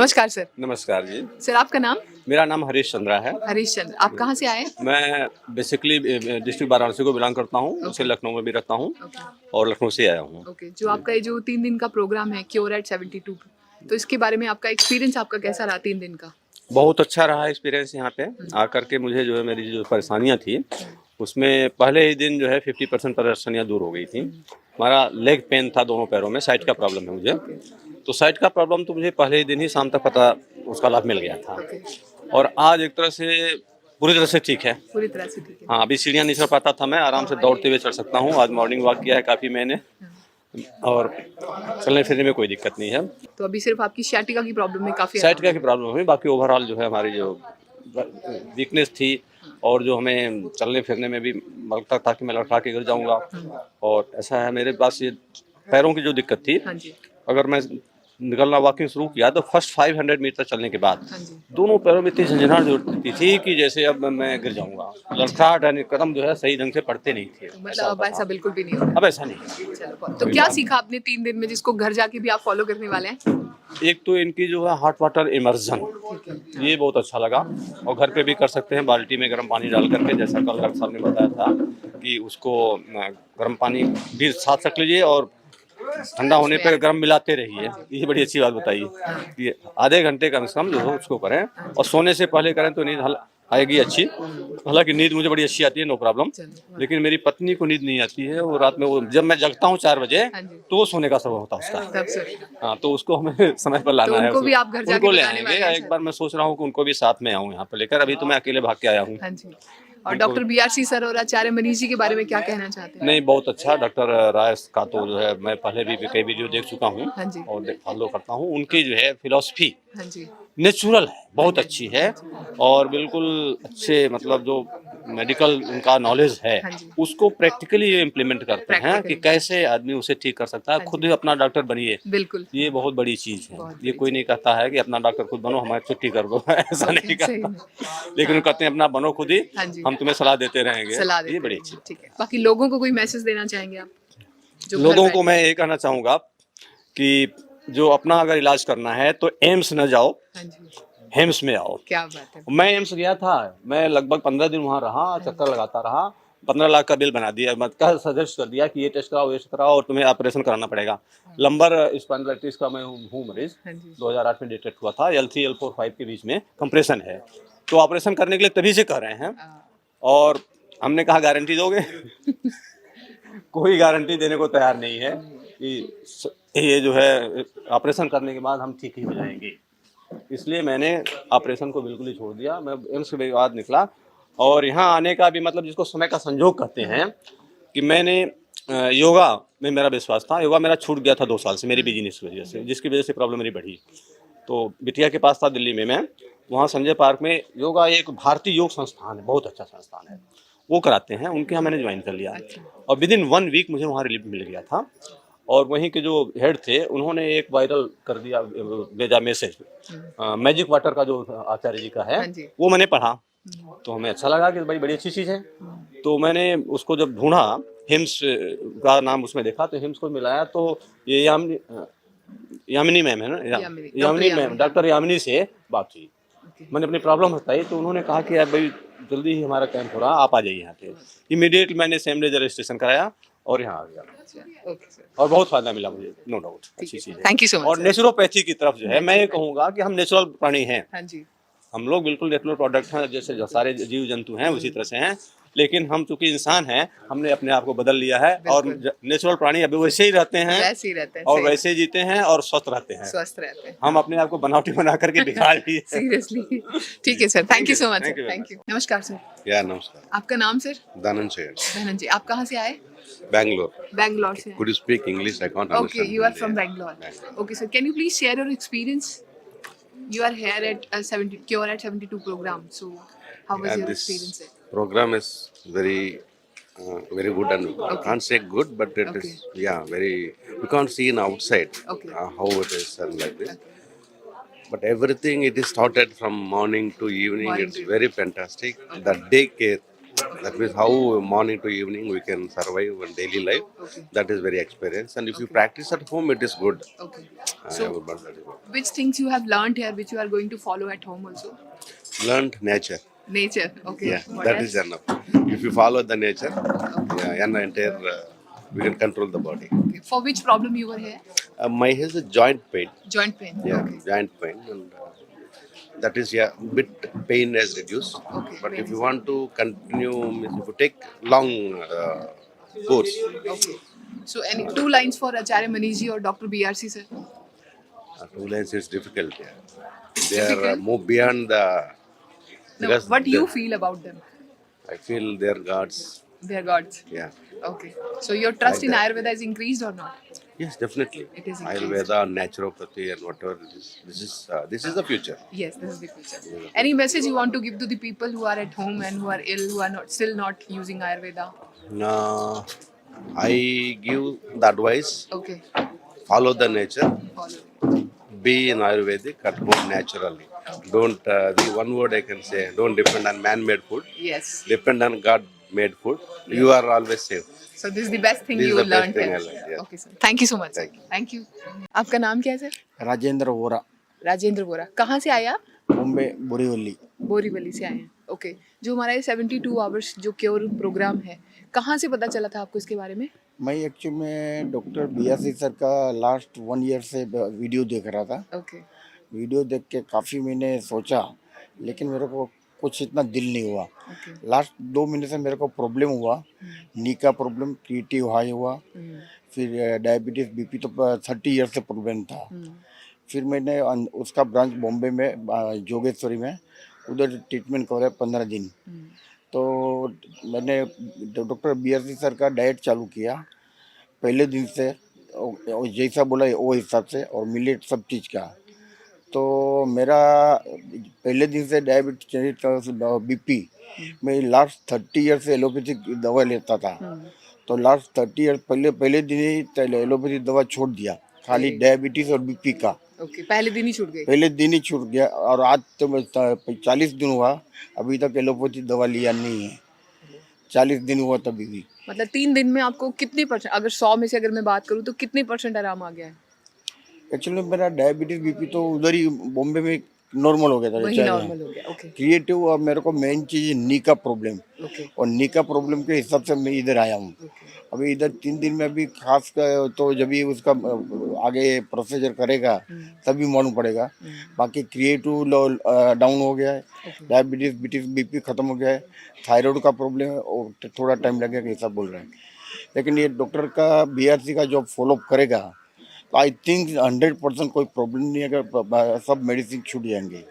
नमस्कार सर। नमस्कार जी। सर आपका नाम? मेरा नाम हरीश चंद्रा है। हरीश चंद्र। आप कहाँ से आए? मैं बेसिकली डिस्ट्रिक्ट वाराणसी को बिलोंग करता हूँ। उसे लखनऊ में भी रहता हूँ और लखनऊ से आया हूँ। ओके, जो आपका ये जो 3 दिन का प्रोग्राम है क्योर एट 72, तो इसके बारे में आपका एक्सपीरियंस आपका कैसा रहा 3 दिन का? बहुत अच्छा रहा एक्सपीरियंस यहाँ पे आकर के। मुझे जो है मेरी जो परेशानियाँ थी उसमें पहले ही दिन जो है 50% परेशानियाँ दूर हो गई थी। हमारा लेग पेन था दोनों पैरों में, साइड का प्रॉब्लम है मुझे। तो साइड का प्रॉब्लम तो मुझे पहले ही दिन ही शाम तक पता उसका लाभ मिल गया था और आज एक तरह से पूरी तरह से ठीक है। पूरी तरह से ठीक है। हाँ, अभी सीढ़ियाँ नहीं चढ़ पाता था, मैं आराम से दौड़ते हुए चढ़ सकता हूँ। आज मॉर्निंग वॉक किया है काफ़ी मैंने और चलने फिरने में कोई दिक्कत नहीं है। तो अभी सिर्फ आपकी sciatica की प्रॉब्लम है काफी? साइटिका की प्रॉब्लम हुई, बाकी ओवरऑल जो है हमारी जो वीकनेस थी और जो हमें चलने फिरने में भी लगता था कि मैं लड़खड़ा के गिर जाऊंगा। और ऐसा है मेरे पास ये पैरों की जो दिक्कत थी, हाँ जी। अगर मैं निकलना वॉकिंग शुरू किया तो फर्स्ट 500 मीटर चलने के बाद हाँ जी। दोनों पैरों में इतनी झंझनाहट होती थी कि जैसे अब मैं गिर जाऊंगा। लड़खड़ाहट यानी कदम जो है सही ढंग से पड़ते नहीं थे। तो मतलब अब ऐसा बिल्कुल भी नहीं होगा। अब ऐसा नहीं। चलो, तो क्या सीखा आपने 3 दिन में जिसको घर जाके भी आप फॉलो करने वाले हैं? एक तो इनकी जो है हॉट वाटर इमर्जन, ये बहुत अच्छा लगा और घर पे भी कर सकते हैं। बाल्टी में गर्म पानी डाल करके, जैसा कल डॉक्टर साहब ने बताया था कि उसको गर्म पानी भी साथ रख लीजिए और ठंडा होने पे गर्म मिलाते रहिए। ये बड़ी अच्छी बात बताई कि आधे घंटे कम से कम जो है उसको करें और सोने से पहले करें तो नींद आएगी अच्छी। हालांकि नींद मुझे बड़ी अच्छी आती है, नो प्रॉब्लम, लेकिन मेरी पत्नी को नींद नहीं आती है। वो रात में वो जब मैं जगता हूँ 4 बजे तो सोने का समय होता है उसका। हाँ, तो उसको हमें समय पर लाना है। उनको भी आप घर जाके उनको ले बताने वाले आएंगे। हैं एक बार मैं सोच रहा हूँ कि उनको भी साथ में आऊँ यहाँ पर लेकर। अभी तो मैं अकेले भाग के आया हूँ। हाँ जी। और डॉक्टर BRC सर और आचार्य मनीष जी के बारे में क्या कहना चाहते हैं? नहीं, बहुत अच्छा। डॉक्टर राय का तो जो है मैं पहले भी कई वीडियो देख चुका हूँ हाँ जी। और फॉलो करता हूँ। उनकी जो है फिलॉसफी हाँ जी। नेचुरल है, बहुत अच्छी है और बिल्कुल अच्छे, मतलब जो मेडिकल उनका नॉलेज है हाँ जी। उसको प्रैक्टिकली ये इम्प्लीमेंट करते हैं कि Practically। कैसे आदमी उसे ठीक कर सकता है। हाँ खुद जी। ही अपना डॉक्टर बनिए, बिल्कुल। ये बहुत बड़ी चीज़ है। बहुत ये बड़ी कोई नहीं कहता है कि अपना डॉक्टर खुद बनो, हमारी छुट्टी कर दो ऐसा नहीं सही कहता, में। लेकिन वो कहते हैं अपना बनो खुद ही, हाँ जी। हम तुम्हें सलाह देते रहेंगे। सलाह ये देते बड़ी हैं। अच्छी बात ठीक है। बाकी लोगों को कोई मैसेज देना चाहेंगे आप? जो है। घर लोगों को बैठे मैं हैं? ये कहना चाहूँगा कि जो अपना अगर इलाज करना है तो एम्स न जाओ, हाँ जी। हेम्स में आओ। क्या बात है। मैं एम्स गया था, मैं लगभग 15 दिन वहाँ रहा, चक्कर लगाता रहा। 15 लाख का बिल बना दिया, मत कह सजेस्ट कर दिया कि ये टेस्ट कराओ, ये टेस्ट कराओ और तुम्हें ऑपरेशन कराना पड़ेगा। लंबर स्पॉन्डिलाइटिस का मैं हूँ मरीज। हाँ जी। 2008 में डिटेक्ट हुआ था। L3 L4 5 के बीच में कंप्रेशन है, तो ऑपरेशन करने के लिए तभी से कह रहे हैं। और हमने कहा गारंटी दोगे? कोई गारंटी देने को तैयार नहीं है कि ये जो है ऑपरेशन करने के बाद हम ठीक ही हो जाएंगे। इसलिए मैंने ऑपरेशन को बिल्कुल ही छोड़ दिया। मैं एम्स के बाद निकला और यहाँ आने का भी मतलब जिसको समय का संजोग कहते हैं कि मैंने योगा में मेरा विश्वास था। योगा मेरा छूट गया था 2 साल से मेरी बिजनेस की वजह से, जिसकी वजह से प्रॉब्लम मेरी बढ़ी। तो बिटिया के पास था दिल्ली में मैं, वहाँ संजय पार्क में योगा, एक भारतीय योग संस्थान है, बहुत अच्छा संस्थान है, वो कराते हैं। उनके यहाँ मैंने ज्वाइन कर लिया और विद इन 1 वीक मुझे वहाँ रिलीफ मिल गया था। और वहीं के जो हेड थे उन्होंने एक वायरल कर दिया, भेजा मैसेज, मैजिक वाटर का जो आचार्य जी का है, हाँ जी। वो मैंने पढ़ा तो हमें अच्छा लगा कि बड़ी बड़ी अच्छी चीज़ है। तो मैंने उसको जब ढूंढा, हिम्स का नाम उसमें देखा तो हिम्स को मिलाया तो ये यामिनी मैम है ना, यामिनी मैम, डॉक्टर यामिनी से बात हुई। मैंने अपनी प्रॉब्लम बताई तो उन्होंने कहा कि यार भाई जल्दी ही हमारा कैंप हो रहा, आप आ जाइए यहाँ पे। इमीडिएट मैंने सेम डे रजिस्ट्रेशन कराया और यहाँ आ गया और बहुत फायदा मिला मुझे, नो डाउट, अच्छी चीज़ है। Thank you so much. और नेचुरोपैथी की तरफ जो है मैं ये कहूँगा कि हम नेचुरल प्राणी हैं। हाँ जी। हम लोग बिल्कुल नेचुरल प्रोडक्ट हैं, जैसे जो सारे जीव जंतु हैं उसी तरह से हैं, लेकिन हम चूंकि इंसान हैं हमने अपने आप को बदल लिया है और नेचुरल प्राणी अभी वैसे ही रहते हैं, वैसे ही रहते हैं और वैसे ही जीते हैं और स्वस्थ रहते हैं। स्वस्थ रहते हैं। हम अपने आप को बनावटी बना करके बिगाड़ लिए। सीरियसली। ठीक है sir, thank you so much Thank sir, you very thank you. नमस्कार सर। या नमस्कार, आपका नाम सर? दानंद शेर, धनंजय जी। आप कहाँ से आए? बैंगलोर। बैंगलोर से। Could you speak English? I can't Okay, understand. you are Hindi. from Bangalore. Okay, sir, can you please share your experience? You are here at 70 Cure at 72 program. So, how was Yeah, your this experience? program is very good, and I can't say good, but it is very. We can't see in outside how it is and like this. But everything it is started from morning to evening. Morning It's to very fantastic. The day care That means how morning to evening we can survive in daily life. Okay. That is very experience. And if you practice at home, it is good. Okay. I So, have learned that is good. which things you have learned here, which you are going to follow at home also? Learned nature. Nature. Okay. Yeah, What that else? is enough. If you follow the nature, yeah, and entire we can control the body. Okay. For which problem you were here? My has a joint pain. Joint pain. Yeah, Okay. joint pain, and that is bit pain has reduced. Okay, But pain if you is- want to continue, means if you take long course, Okay. So, any two lines for Acharya Manishji or Dr. BRC sir? 2 lines is difficult. Yeah. They are Difficult? move beyond the. No. Because What do you the- feel about them? I feel they are gods. They are gods. Yeah. Okay. So, your trust Like in that. Ayurveda is increased or not? Yes, definitely. It is increased. Ayurveda, naturopathy, and whatever it is. This is the future. Yes, this is the future. Any message you want to give to the people who are at home and who are ill, who are not still not using Ayurveda? Now, I give the advice: Okay. follow the nature, Follow. be in Ayurvedic at home naturally. Don't the one word I can say: don't depend on man-made food. Yes. Depend on God-made food. You are always safe. So this is the best thing This is you the best learned thing here. I learned, yeah. Okay sir. Thank you so much. Thank you. Thank you. आपका नाम क्या है sir? Rajendra Vora, Rajendra बोरा. कहाँ से आए आप? बॉम्बे बोरीवली। बोरीवली से आए हैं. ओके. जो हमारा ये 72 आवर्स जो क्योर प्रोग्राम है, कहाँ से पता चला था आपको इसके बारे में? मैं एक्चुअली में डॉक्टर BRC सर का लास्ट 1 ईयर से वीडियो देख रहा था। ओके. वीडियो देख के काफ़ी मैंने सोचा, लेकिन मेरे को कुछ इतना दिल नहीं हुआ। ओके. लास्ट 2 महीने से मेरे को प्रॉब्लम हुआ, नी का प्रॉब्लम, क्रिएटिव हाई हुआ, फिर डायबिटीज़ BP तो 30 ईयर से प्रॉब्लम था। फिर मैंने उसका ब्रांच बॉम्बे में जोगेश्वरी में उधर ट्रीटमेंट कराया 15 दिन। तो मैंने डॉक्टर BRC सर का डाइट चालू किया पहले दिन से, जैसा बोला वो हिसाब से, और मिलेट सब चीज़ का। तो मेरा पहले दिन से डायबिटीज BP, मैं लास्ट 30 ईयर से एलोपैथिक दवा लेता था। तो लास्ट 30 ईयर पहले दिन ही एलोपैथिक दवा छोड़ दिया, खाली डायबिटीज़ और BP का। ओके. पहले दिन ही छूट गई. पहले दिन ही छूट गया, और आज तो 40 दिन हुआ, अभी तक एलोपैथी दवा लिया नहीं है। 40 दिन हुआ तभी भी। मतलब 3 दिन में आपको कितने परसेंट, अगर 100 में से अगर मैं बात करूँ तो कितने परसेंट आराम आ गया है? एक्चुअली मेरा डायबिटीज BP तो उधर ही बॉम्बे में नॉर्मल हो गया था। वही नॉर्मल हो गया. ओके. क्रिएटिव, और मेरे को मेन चीज़ नी का प्रॉब्लम, ओके. और नी का प्रॉब्लम के हिसाब से मैं इधर आया हूँ। ओके. अभी इधर 3 दिन में अभी खास तो जब भी उसका आगे प्रोसीजर करेगा तभी मालूम पड़ेगा। बाकी क्रिएटिव डाउन हो गया है, डायबिटीज BP खत्म हो गया है, थायराइड का प्रॉब्लम है, और थोड़ा टाइम लगेगा ऐसा बोल रहे हैं। लेकिन ये डॉक्टर का BRC का जो फॉलोअप करेगा तो आई थिंक 100% कोई प्रॉब्लम नहीं है, अगर सब मेडिसिन छूट जाएंगे।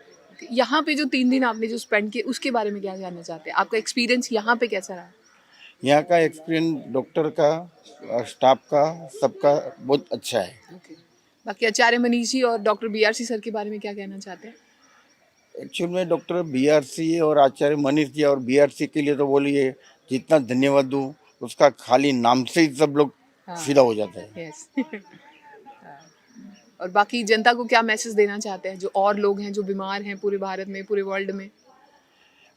यहाँ पे जो 3 दिन आपने जो स्पेंड किए उसके बारे में क्या जानना चाहते हैं? आपका एक्सपीरियंस यहाँ पे कैसा रहा? यहाँ का एक्सपीरियंस डॉक्टर का, स्टाफ का, सबका बहुत अच्छा है। ओके. बाकी आचार्य मनीष जी और डॉक्टर BRC सर के बारे में क्या कहना चाहते हैं? एक्चुअल में डॉक्टर BRC और आचार्य मनीष जी और BRC के लिए तो बोलिए जितना धन्यवाद दूँ, उसका खाली नाम से ही सब लोग फिदा हो जाते हैं। यस. और बाकी जनता को क्या मैसेज देना चाहते हैं, जो और लोग हैं जो बीमार हैं पूरे भारत में, पूरे वर्ल्ड में?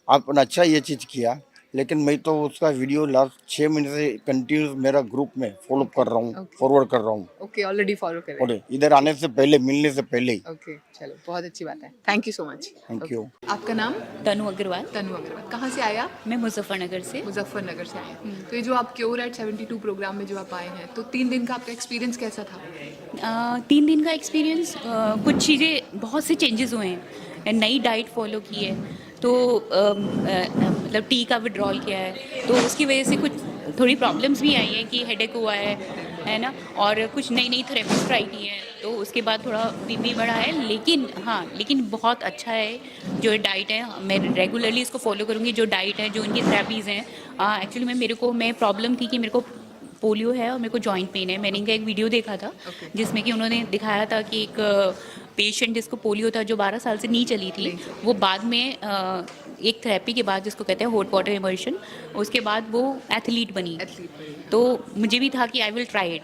आपने अच्छा ये चीज़ किया, लेकिन मैं तो उसका वीडियो लास्ट 6 महीने से कंटिन्यूस मेरा ग्रुप में फॉलो कर रहा हूँ, फॉरवर्ड कर रहा हूँ। ओके. ऑलरेडी फॉलो कर रहे और इधर आने से पहले, मिलने से पहले ही। ओके. चलो, बहुत अच्छी बात है. Thank you so much. Thank you. आपका नाम? तनु अग्रवाल। तनु अग्रवाल. कहाँ से आया आप? मैं मुजफ्फरनगर से। मुजफ्फरनगर से आए हैं. तो ये जो आप क्योर एट 72 प्रोग्राम में जो आप आए हैं, तो 3 दिन का आपका एक्सपीरियंस कैसा था? 3 दिन का एक्सपीरियंस, कुछ चीज़ें, बहुत से चेंजेस हुए हैं। नई डाइट फॉलो की है, तो मतलब टी का विड्रॉल किया है, तो उसकी वजह से कुछ थोड़ी प्रॉब्लम्स भी आई हैं कि हेडेक हुआ है ना, और कुछ नई नई थेरेपीज ट्राई की हैं, तो उसके बाद थोड़ा BP बढ़ा है। लेकिन बहुत अच्छा है जो डाइट है, मैं रेगुलरली इसको फॉलो करूँगी। जो डाइट है, जो इनकी थेरेपीज़ हैं, एक्चुअली मैं प्रॉब्लम थी कि मेरे को पोलियो है और मेरे को जॉइंट पेन है। मैंने इनका एक वीडियो देखा था जिसमें कि उन्होंने दिखाया था कि एक पेशेंट जिसको पोलियो था, जो 12 साल से नहीं चली थी, वो बाद में एक थेरेपी के बाद, जिसको कहते हैं हॉट वाटर इमर्शन, उसके बाद वो एथलीट बनी। तो मुझे भी था कि I will try it.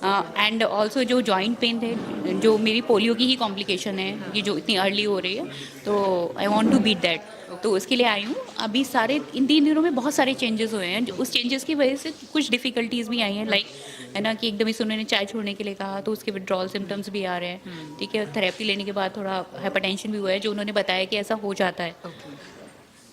And also जो जॉइंट पेन है, जो मेरी पोलियो की ही कॉम्प्लिकेशन है, ये जो इतनी अर्ली हो रही है, तो I want to beat that, तो उसके लिए आई हूँ। अभी सारे इन 3 दिनों में बहुत सारे चेंजेस हुए हैं, उस चेंजेस की वजह से कुछ डिफ़िकल्टीज़ भी आई हैं, लाइक है ना कि एकदम से उन्होंने चाय छोड़ने के लिए कहा, तो उसके विड्रॉल सिम्टम्स भी आ रहे हैं, ठीक है। थेरेपी लेने के बाद थोड़ा हाइपरटेंशन भी हुआ है, जो उन्होंने बताया कि ऐसा हो जाता है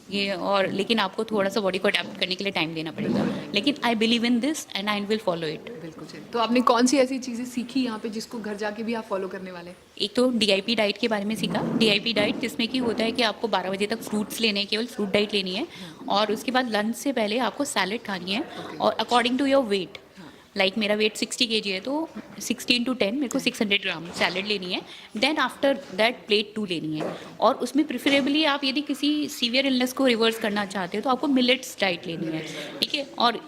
ये, और लेकिन आपको थोड़ा सा बॉडी को अडेप्ट करने के लिए टाइम देना पड़ेगा, लेकिन I believe in this and I will follow it. बिल्कुल सही। तो आपने कौन सी ऐसी चीज़ें सीखी यहाँ पे जिसको घर जाके भी आप फॉलो करने वाले हैं? एक तो DIP डाइट के बारे में सीखा। DIP डाइट जिसमें कि होता है कि आपको 12 बजे तक फ्रूट्स लेने हैं, केवल फ्रूट डाइट लेनी है, और उसके बाद लंच से पहले आपको सैलेड खानी है, और according to your weight, like मेरा वेट 60 kg है, तो 16 to 10 मेरे को 600 ग्राम सैलेड लेनी है। देन आफ्टर दैट प्लेट 2 लेनी है, और उसमें प्रिफरेबली आप यदि किसी सीवियर इलनेस को रिवर्स करना चाहते हो तो आपको मिलेट्स डाइट लेनी है, ठीक है। और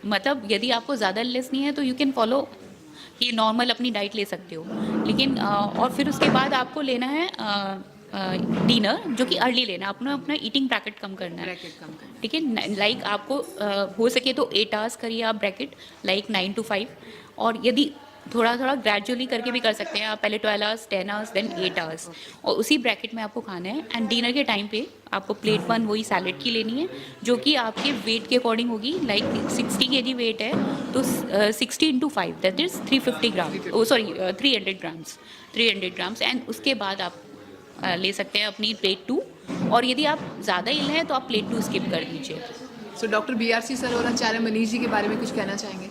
मतलब यदि आपको ज़्यादा इलनेस नहीं है तो यू कैन फॉलो ये नॉर्मल अपनी डाइट ले सकते हो, लेकिन और फिर उसके बाद आपको लेना है डिनर, जो कि अर्ली लेना है, अपना ईटिंग ब्रैकेट कम करना है, ठीक है। लाइक आपको हो सके तो 8 आवर्स करिए आप ब्रैकेट, लाइक 9 to 5, और यदि थोड़ा थोड़ा ग्रेजुअली करके भी कर सकते हैं आप, पहले 12 आवर्स, 10 आवर्स, देन 8 आवर्स, और उसी ब्रैकेट में आपको खाना है। एंड डिनर के टाइम पे आपको प्लेट 1 वही सैलेड की लेनी है, जो कि आपके वेट के अकॉर्डिंग होगी, लाइक 60 kg वेट है तो 60 into 5 that is 350 gram, oh sorry 300 grams, and उसके बाद आप ले सकते हैं अपनी प्लेट 2, और यदि आप ज़्यादा इल हैं तो आप प्लेट 2 स्किप कर दीजिए। सो डॉक्टर BRC सर और आचार्य मनीष जी के बारे में कुछ कहना चाहेंगे?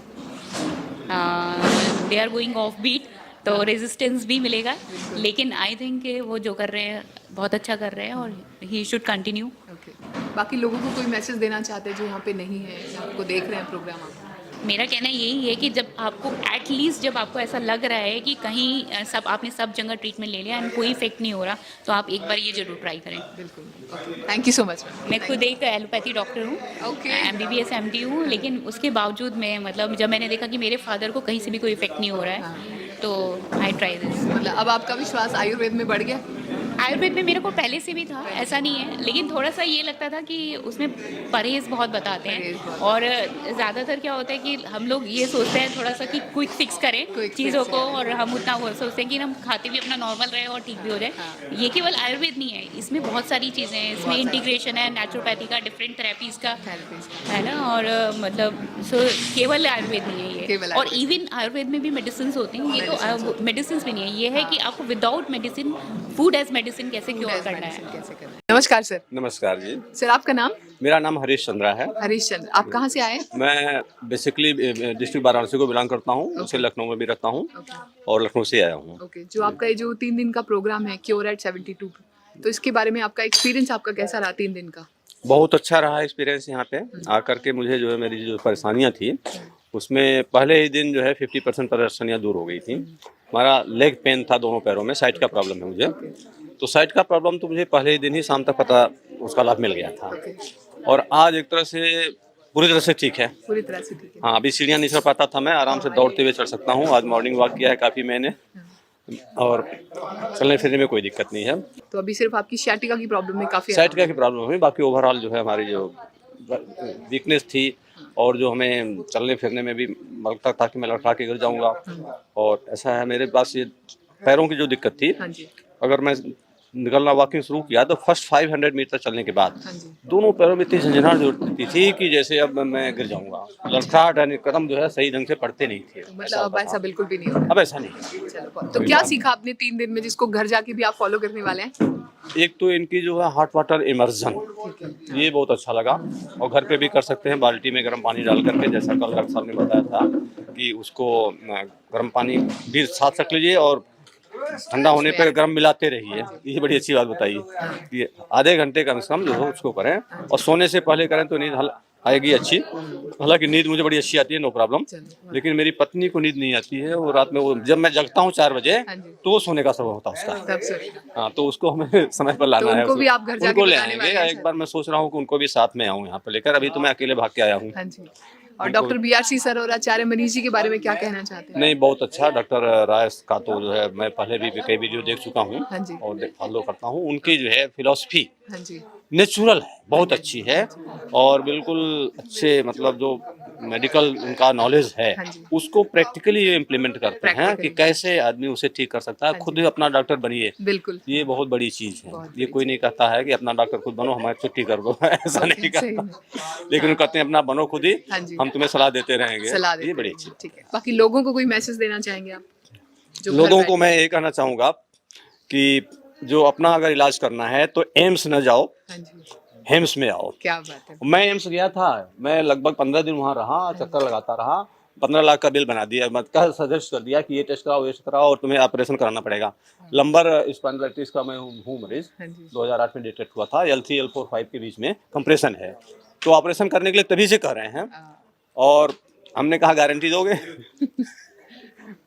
They are going of beat, तो रेजिस्टेंस भी मिलेगा, लेकिन आई थिंक वो जो कर रहे हैं बहुत अच्छा कर रहे हैं, और ही शुड कंटिन्यू। ओके। बाकी लोगों को कोई मैसेज देना चाहते हैं जो यहाँ पे नहीं है, या आपको देख रहे हैं प्रोग्राम आप? मेरा कहना यही है कि जब आपको एटलीस्ट जब आपको ऐसा लग रहा है कि कहीं आपने सब जगह ट्रीटमेंट ले लिया एंड कोई इफेक्ट नहीं हो रहा, तो आप एक बार ये जरूर ट्राई करें। बिल्कुल। Okay, thank you so much. मैं खुद एक एलोपैथी डॉक्टर हूँ, Okay. MBBS MD हूँ, लेकिन उसके बावजूद मैं मतलब जब मैंने देखा कि मेरे फादर को कहीं से भी कोई इफेक्ट नहीं हो रहा है, तो आई ट्राई दिस। मतलब अब आपका विश्वास आयुर्वेद में बढ़ गया? आयुर्वेद में मेरे को पहले से भी था, ऐसा नहीं है, लेकिन थोड़ा सा ये लगता था कि उसमें परहेज़ बहुत बताते हैं, और ज़्यादातर क्या होता है कि हम लोग ये सोचते हैं थोड़ा सा कि क्विक फिक्स करें Quick चीज़ों fix, को, और हम उतना वो सोचते हैं कि हम खाते भी अपना नॉर्मल रहे और ठीक भी हो जाए। ये केवल आयुर्वेद नहीं है, इसमें बहुत सारी चीज़ें हैं, इसमें इंटीग्रेशन है नेचुरोपैथी का, डिफरेंट थेरेपीज़ का, है ना, और मतलब सो केवल आयुर्वेद नहीं है ये, केवल और इवन आयुर्वेद में भी मेडिसिन होती हैं, ये तो मेडिसिन भी नहीं है, ये है कि आपको without medicine, food as medicine कैसे क्योर करना है। कैसे करना है? नमस्कार सर। नमस्कार जी, सर आपका नाम? मेरा नाम हरीश चंद्रा है। हरीश चंद्र। आप कहाँ से आए? मैं बेसिकली डिस्ट्रिक्ट वाराणसी को बिलोंग करता हूँ, उसे लखनऊ में भी रहता हूँ, और लखनऊ से आया हूँ। ओके। जो आपका ये जो 3 दिन का प्रोग्राम है क्योर एट 72, तो इसके बारे में आपका एक्सपीरियंस आपका कैसा रहा 3 दिन का? बहुत अच्छा रहा एक्सपीरियंस यहाँ पे आकर के। मुझे जो है मेरी जो परेशानियाँ थी उसमें पहले ही दिन जो है 50% परेशानियाँ दूर हो गई थी। हमारा लेग पेन था दोनों पैरों में, साइड का प्रॉब्लम है मुझे, तो साइड का प्रॉब्लम तो मुझे पहले ही दिन ही शाम तक पता उसका लाभ मिल गया था, और आज एक तरह से पूरी तरह से ठीक है। पूरी तरह से ठीक है। हाँ, अभी सीढ़ियाँ नहीं चढ़ पाता था मैं, आराम से दौड़ते हुए चढ़ सकता हूँ। आज मॉर्निंग वॉक किया है काफ़ी मैंने, और चलने फिरने में कोई दिक्कत नहीं है। तो अभी सिर्फ आपकी शैटिका की प्रॉब्लम में काफ़ी साइड की प्रॉब्लम हुई, बाकी ओवरऑल जो है हमारी जो वीकनेस थी, और जो हमें चलने फिरने में भी लगता था कि मैं लड़खड़ा के गिर जाऊंगा, और ऐसा है मेरे पास ये पैरों की जो दिक्कत थी, हाँ जी, अगर मैं निकलना वॉकिंग शुरू किया तो फर्स्ट 500 मीटर चलने के बाद हाँ जी। दोनों पैरों में इतनी झंझनाहट होती थी कि जैसे अब मैं गिर जाऊंगा। लड़खड़ाहट यानी कदम जो है सही ढंग से पड़ते नहीं थे। मतलब अब ऐसा बिल्कुल भी नहीं होगा। अब ऐसा नहीं। चलो, तो क्या सीखा आपने 3 दिन में जिसको घर जाके भी आप फॉलो करने वाले हैं? एक तो इनकी जो है हॉट वाटर इमर्जन, ये बहुत अच्छा लगा, और घर पे भी कर सकते हैं, बाल्टी में गर्म पानी डाल करके, जैसा कल डॉक्टर साहब ने बताया था कि उसको गर्म पानी भी साथ रख लीजिए और ठंडा होने पे गर्म मिलाते रहिए। ये बड़ी अच्छी बात बताइए कि आधे घंटे कम से कम जो हो उसको करें, और सोने से पहले करें तो नींद आएगी अच्छी। हालांकि नींद मुझे बड़ी अच्छी आती है, नो प्रॉब्लम, लेकिन मेरी पत्नी को नींद नहीं आती है, वो रात में वो जब मैं जगता हूँ 4 बजे तो वो सोने का समय होता है उसका। तब से हाँ, तो उसको हमें समय पर लाना है। उनको भी आप घर जाके उनको ले बताने वाले आएंगे हैं एक बार। मैं सोच रहा हूँ कि उनको भी साथ में आऊँ यहाँ पर लेकर। अभी तो मैं अकेले भाग के आया हूँ। हाँ जी। और डॉक्टर BRC सर और आचार्य मनीष जी के बारे में क्या कहना चाहते हैं? नहीं, बहुत अच्छा। डॉक्टर राय का तो जो है मैं पहले भी कई वीडियो देख चुका हूँ, हाँ जी। और फॉलो करता हूँ। उनकी जो है फिलॉसफी हाँ जी, नेचुरल है, बहुत अच्छी है, और बिल्कुल अच्छे मतलब जो मेडिकल उनका नॉलेज है हाँ जी। उसको प्रैक्टिकली इम्प्लीमेंट करते हैं कि Practically। कैसे आदमी उसे ठीक कर सकता है। हाँ खुद जी। ही अपना डॉक्टर बनिए, बिल्कुल। ये बहुत बड़ी चीज है। बहुत ये बड़ी कोई नहीं कहता है कि अपना डॉक्टर खुद बनो, हमारी छुट्टी कर दो ऐसा ओके, नहीं सही कहता, में। लेकिन वो कहते हैं अपना बनो खुद ही, हाँ जी। हम तुम्हें सलाह देते रहेंगे। सलाह देते ये बड़ी हैं। अच्छी बात ठीक है, बाकी लोगों को कोई मैसेज देना चाहेंगे आप जो है। घर लोगों को बैठे- मैं ये कहना चाहूंगा कि जो अपना अगर इलाज करना है तो एम्स न जाओ, हाँ जी, हेम्स में आओ। क्या बात है। मैं एम्स गया था, मैं लगभग 15 दिन वहाँ रहा, चक्कर लगाता रहा, 15 लाख का बिल बना दिया। मत कह सजेस्ट कर दिया कि ये टेस्ट कराओ, ये टेस्ट कराओ और तुम्हें ऑपरेशन कराना पड़ेगा। लंबर स्पॉन्डिलाइटिस का मैं हूँ मरीज, हाँ जी। 2008 में डिटेक्ट हुआ था। L3 L4 5 के बीच में कंप्रेशन है, तो ऑपरेशन करने के लिए तभी से कह रहे हैं। और हमने कहा गारंटी दोगे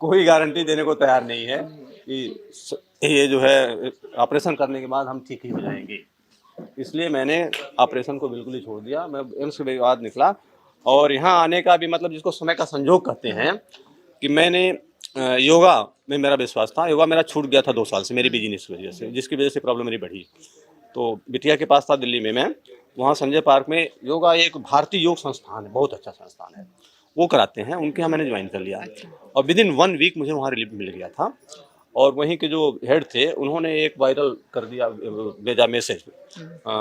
कोई गारंटी देने को तैयार नहीं है कि ये जो है ऑपरेशन करने के बाद हम ठीक ही हो जाएंगे। इसलिए मैंने ऑपरेशन को बिल्कुल ही छोड़ दिया। मैं एम्स के बाद निकला और यहाँ आने का भी मतलब जिसको समय का संजोग कहते हैं कि मैंने योगा में मेरा विश्वास था। योगा मेरा छूट गया था 2 साल से मेरी बिजनेस की वजह से, जिसकी वजह से प्रॉब्लम मेरी बढ़ी। तो बिटिया के पास था दिल्ली में, मैं वहाँ संजय पार्क में योगा, एक भारतीय योग संस्थान है, बहुत अच्छा संस्थान है, वो कराते हैं, उनके यहाँ मैंने ज्वाइन कर लिया। और विदिन 1 वीक मुझे वहाँ रिलीफ मिल गया था। और वहीं के जो हेड थे उन्होंने एक वायरल कर दिया, भेजा मैसेज,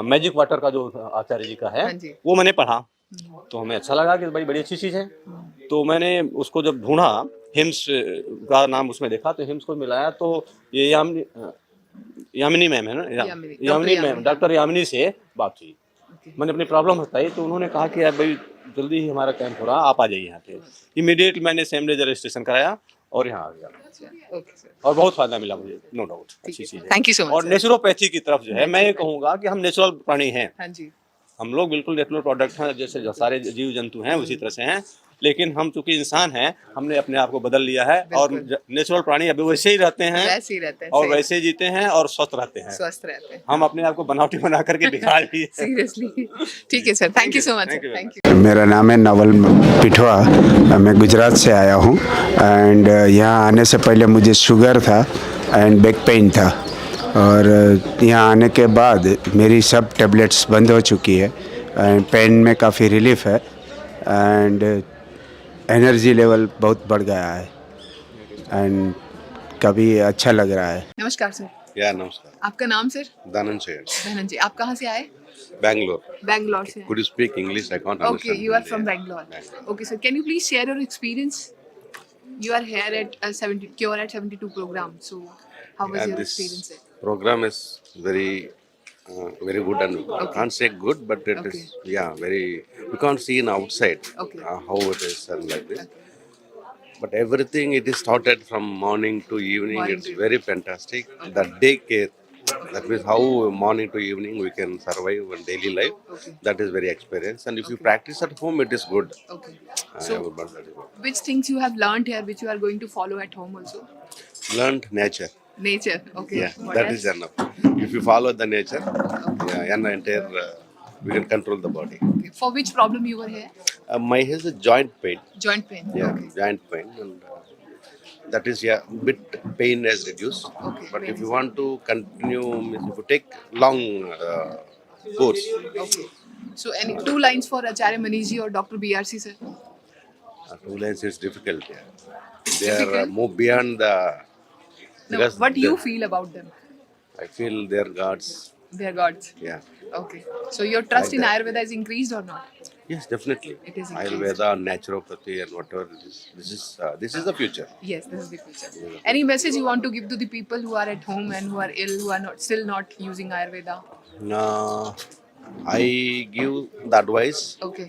मैजिक वाटर का जो आचार्य जी का है, हाँ जी। वो मैंने पढ़ा तो हमें अच्छा लगा कि भाई बड़ी अच्छी चीज़ है। तो मैंने उसको जब ढूंढा, हिम्स का नाम उसमें देखा, तो हिम्स को मिलाया तो ये यामिनी मैम है ना, Yamini, Yamini doctor ma'am, Yamini. Doctor Yamini से बात हुई। ओके। मैंने अपनी प्रॉब्लम बताई तो उन्होंने कहा कि यार भाई जल्दी ही हमारा कैंप हो रहा, आप आ जाइए यहाँ पे। इमीडिएटली मैंने सेम डे रजिस्ट्रेशन कराया और यहाँ आ गया अच्छा, ओके सर। और बहुत फायदा मिला मुझे, नो डाउट, अच्छी चीज़ है। Thank you so much, और sir। नेचुरोपैथी की तरफ जो है मैं ये कहूँगा कि हम नेचुरल प्राणी हैं, हाँ जी, हम लोग बिल्कुल नेचुरल प्रोडक्ट हैं, जैसे जो सारे जीव जंतु हैं उसी तरह से हैं। लेकिन हम चूंकि इंसान हैं, हमने अपने आप को बदल लिया है और बिल्कुल। नेचुरल प्राणी अभी वैसे ही रहते हैं वैसे ही रहते हैं, और सही। वैसे ही जीते हैं और स्वस्थ रहते हैं। स्वस्थ रहते हैं। हम अपने आप को बनावटी बना करके बिगाड़ लिए। सीरियसली, ठीक है sir, thank you so much Thank sir, you very thank you. मेरा नाम है नवल पिठवा, मैं गुजरात से आया हूँ। एंड यहाँ आने से पहले मुझे शुगर था एंड बैक पेन था, और यहाँ आने के बाद मेरी सब टेबलेट्स बंद हो चुकी है एंड पेन में काफ़ी रिलीफ है एंड एनर्जी लेवल बहुत बढ़ गया है एंड काफ़ी अच्छा लग रहा है। नमस्कार सर, Yeah, namaskar. आपका नाम सर? Dhananjay. धनंजय, आप कहाँ से आए? Bangalore. बैंगलोर से। Could you speak English? I can't Okay, understand. you are from Yeah. Bangalore. Okay, sir, can you please share your experience? You are here at 70 Cure at 72 program. So, how was Yeah, your this experience? There? program is very good, and I can't say good, but it is very. We can't see in outside Okay. how it is and like this. But everything it is started from morning to evening. Morning It's to very fantastic. The day care, that means how morning to evening we can survive in daily life. Okay. That is very experience. And if you Okay. practice at home, it is good. Okay. I So, have about that is good. which things you have learned here, which you are going to follow at home also? Learned nature. Nature. Okay. Yeah, What that else? is enough. If you follow the nature, and entire we can control the body. Okay. For which problem you were here? My has a joint pain. Joint pain. Yeah, Okay. joint pain, and that is bit pain has reduced. Okay, But pain if you is- want to continue, means if you take long course, Okay. So, any 2 lines for Acharya Maniji or Dr. BRC, sir? 2 lines is difficult. Yeah, they are Difficult? move beyond the. No. because What do you the- feel about them? I feel they are gods. They are gods. Yeah. Okay. So, your trust Like in that. Ayurveda is increased or not? Yes, definitely. It is increased. Ayurveda, naturopathy, and whatever it is. This is the future. Yes, this is the future. Any message you want to give to the people who are at home and who are ill, who are not still not using Ayurveda? I give the advice: Okay,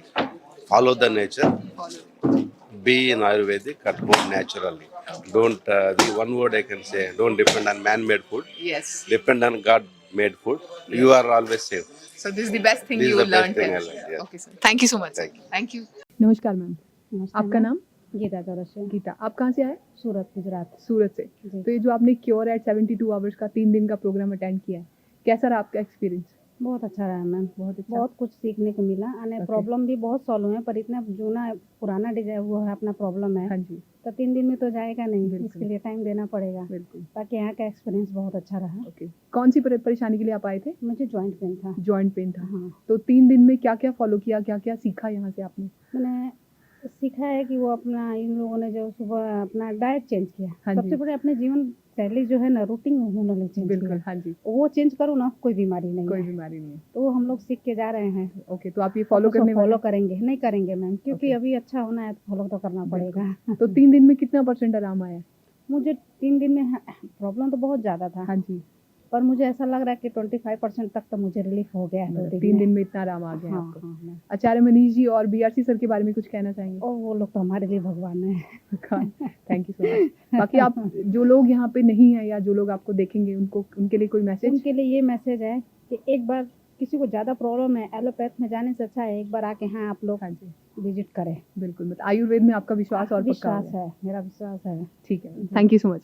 follow the nature, follow. be in Ayurvedic at home naturally. Don't the one word I can say: don't depend on man-made food. Yes. Depend on God-made food. You are always safe. So this is the best thing This is you the best learned thing here. I learned, yeah. Okay, sir. Thank you so much. Thank you. Thank you. नमस्कार ma'am, नमस्कार आपका ma'am. नाम? गीता चौरसिया, गीता। आप कहाँ से आए? सूरत गुजरात। सूरत से। जी। तो ये जो आपने क्योर एट 72 आवर्स का 3 दिन का प्रोग्राम अटेंड किया है, कैसा रहा आपका एक्सपीरियंस? बहुत अच्छा रहा मैम, बहुत अच्छा। बहुत कुछ सीखने को मिला। और Okay. प्रॉब्लम भी बहुत सॉल्व हुए हैं, पर इतना जो ना पुराना डिजाइन वो है अपना प्रॉब्लम है, हाँ जी, तो 3 दिन में तो जाएगा नहीं, बिल्कुल। इसके लिए टाइम देना पड़ेगा। बिल्कुल। बाकी यहाँ का एक्सपीरियंस बहुत अच्छा रहा। ओके। कौन सी परेशानी के लिए आप आए थे? मुझे जॉइंट पेन था। जॉइंट पेन था। हाँ, तो 3 दिन में क्या क्या फॉलो किया, क्या क्या सीखा यहाँ से आपने? मैंने सीखा है कि वो अपना इन लोगों ने जो सुबह अपना डाइट चेंज किया। हाँ जी। सबसे बड़े अपने जीवन शैली जो है ना, रूटीन उन्होंने चेंज बिल्कुल, किया। हाँ जी, वो चेंज करो ना, कोई बीमारी नहीं कोई है। बीमारी नहीं है। तो वो हम लोग सीख के जा रहे हैं। ओके, तो आप ये फॉलो करने वाले फॉलो करेंगे, नहीं करेंगे मैम, क्योंकि Okay. अभी अच्छा होना है तो फॉलो तो करना पड़ेगा। हैं? तो 3 दिन में कितना % आराम आया? मुझे 3 दिन में प्रॉब्लम तो बहुत ज़्यादा था, हाँ जी, पर मुझे ऐसा लग रहा है कि 25% तक तो मुझे रिलीफ हो गया है 2 दिन 3 में। दिन में इतना आराम आ गया हाँ, आपको। हाँ, मैम। आचार्य मनीष जी और बीआरसी सर के बारे में कुछ कहना चाहेंगे? और वो लोग तो हमारे लिए भगवान है। Thank you so much. बाकी आप जो लोग यहाँ पे नहीं है या जो लोग आपको देखेंगे उनको उनके लिए कोई मैसेज? उनके लिए ये मैसेज है कि एक बार किसी को ज़्यादा प्रॉब्लम है, एलोपैथ में जाने से अच्छा है एक बार आके हाँ आप लोग हाँ जी, विजिट करें। बिल्कुल। मतलब आयुर्वेद में आपका विश्वास और पक्का हो विश्वास गया। है, मेरा विश्वास है। ठीक है, thank you so much ma'am.